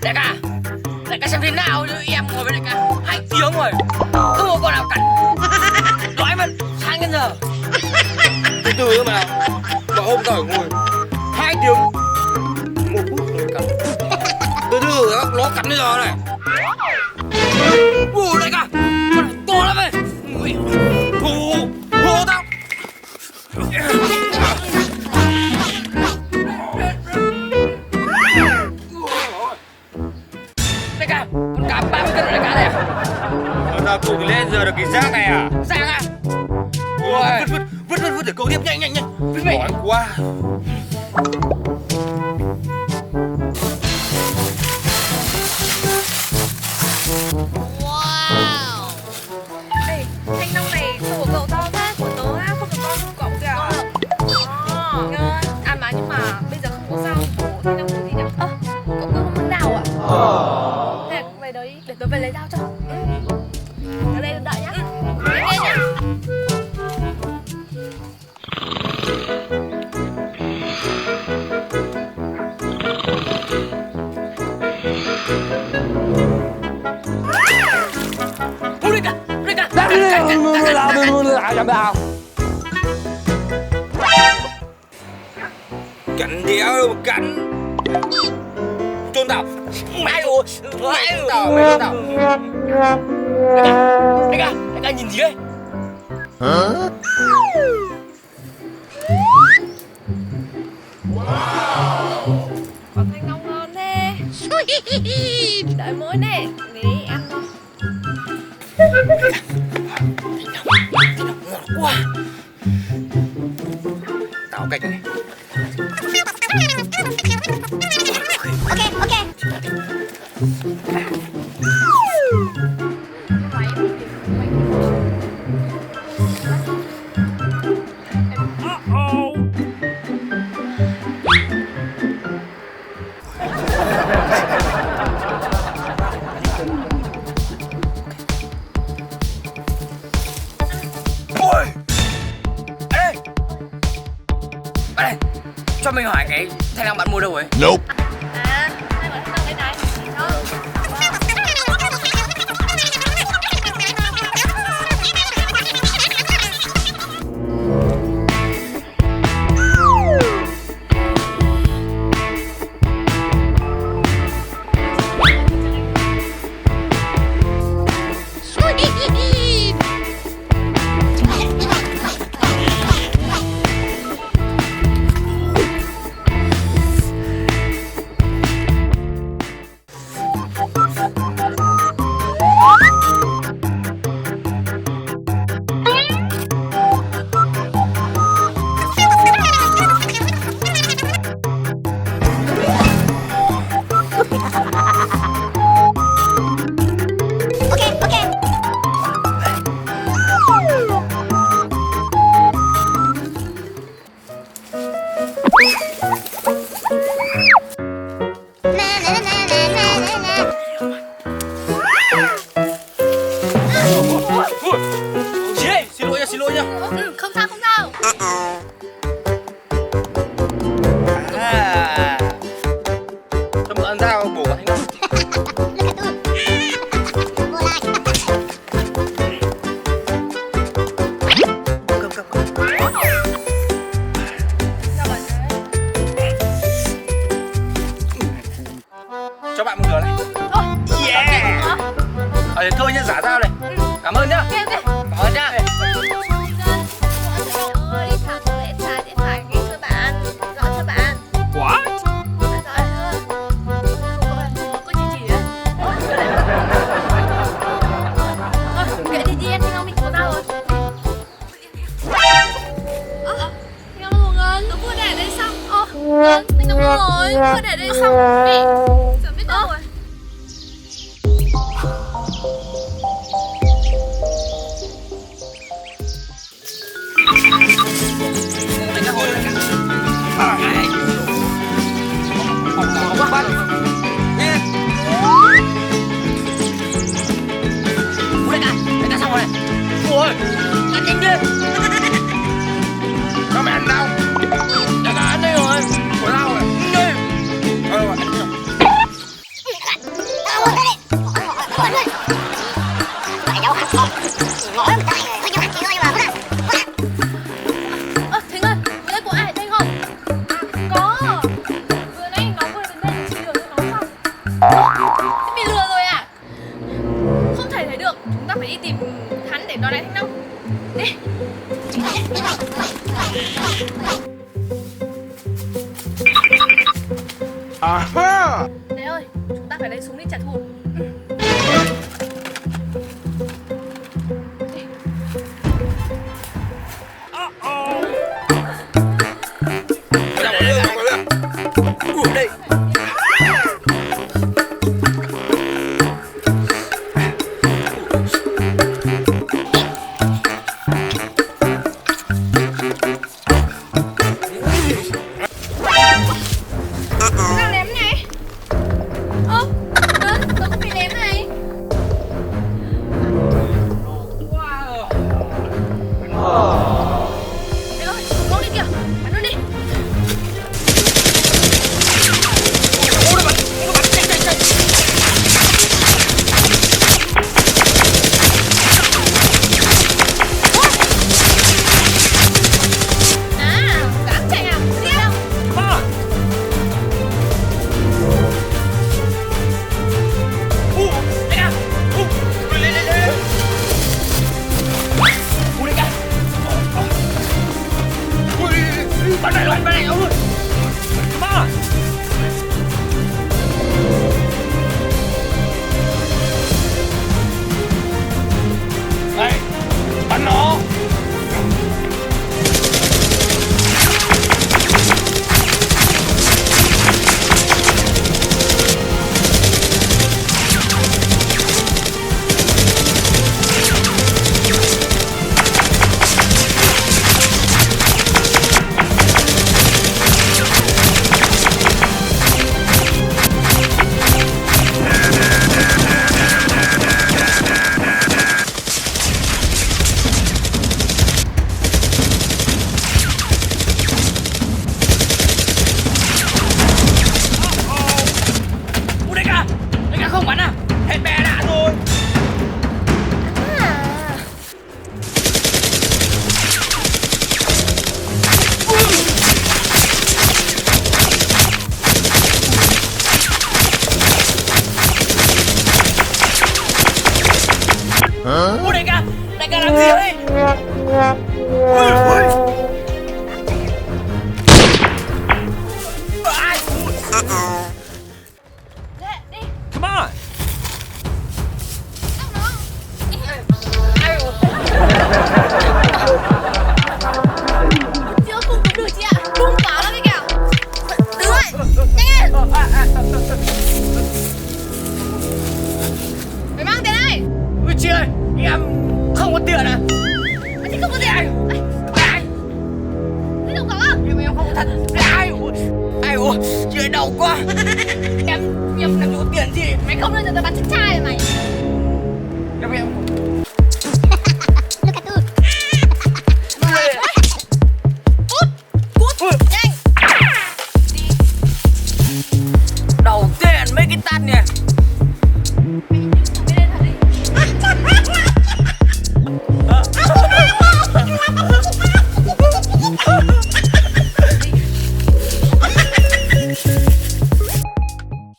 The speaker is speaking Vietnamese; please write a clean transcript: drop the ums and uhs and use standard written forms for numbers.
Đại ca xem thế nào chứ em ngồi với đại ca 2 tiếng rồi không có con nào cắn. Đói mà sáng đến giờ. Từ từ mà hôm rồi ngồi 2 tiếng 1 phút rồi cắn. Từ từ nó cắn bây giờ này. Ủa đại ca, con này to lắm ấy. Hô tao. Đại ca, con cá 30 cân của đại ca này à? Tao cậu thì lên giờ được cái rác này à? Rác à? Vứt để cậu tiếp nhanh. Vứt mày. Đói quá. Wow. Ê, thanh long này sao của cậu to thế? Của tớ á, không được to như cậu kìa. Ngon. À mà nhưng mà bây giờ không có rau của thanh long là gì đâu. Cậu cứ không muốn rau à? Thế về đấy, để tớ về lấy rau cho. Ở đây đợi nhá. Nghe nhá. Cắn đéo đâu mà cắn. Trôn tao. Mày ủa, Mày tao. Đại ca nhìn gì đấy? Còn thanh long ngon thế. Đợi mỗi nè, để ăn thôi. Ngọt quá. Tao cách này. Ok. Ôi. Ê. Bạn này, cho mình hỏi cái thanh long bạn mua đâu ấy? Nope. À, đây là thanh long đây này. Đó. Chị ơi, xin lỗi nhá. Không sao. Cho mượn dao bổ vào thanh long. Cho bạn một nửa này. Yeah. Thôi nhá, giả dao này. Cảm ơn nhá. Cảm ơn nhá. Đi thẳng rẽ trái rẽ phải ghi cho bạn, rõ cho bạn. What? Bạn giỏi hơn. Có chỉ đấy. Kệ đi em, thanh long mình có rau rồi. Thanh long luôn ngon, nó vừa để đây xong. Ngon, thanh long luôn rồi, vừa để đây xong. Giờ biết đâu rồi. Quá bắt. Đại ca xong rồi này. Ôi, ăn nhanh đi. Sao mày ăn đâu? Đại ca ăn đây rồi. Của tao rồi. Đi. Ăn Đấy ơi, chúng ta phải lấy súng đi trả thù. Đây. Nào ném này. Tớ cũng bị ném này. Đấy ơi, con đi kìa, bắn luôn đi. À, dám chạy à? Đi đâu? Bắn này ông ơi. Come on. Đây, bắn nó. Đại ca không bắn à? Hết bé đã rồi. Ủa đại ca làm gì đấy? Ui. Ai? Đi. Come on. Chưa không đúng được chị ạ. Đúng quá lắm cái kìa. Đứng lại, nhanh lên. Mày mang tiền đây. Ui chị ơi, em không có tiền à? Chị không có tiền. Ai? Lấy đâu có à? Em không có thật. Ai ủa, chị ơi đau quá. Em làm gì có tiền gì. Mày không bao giờ tao bắn chết trai rồi mày. Em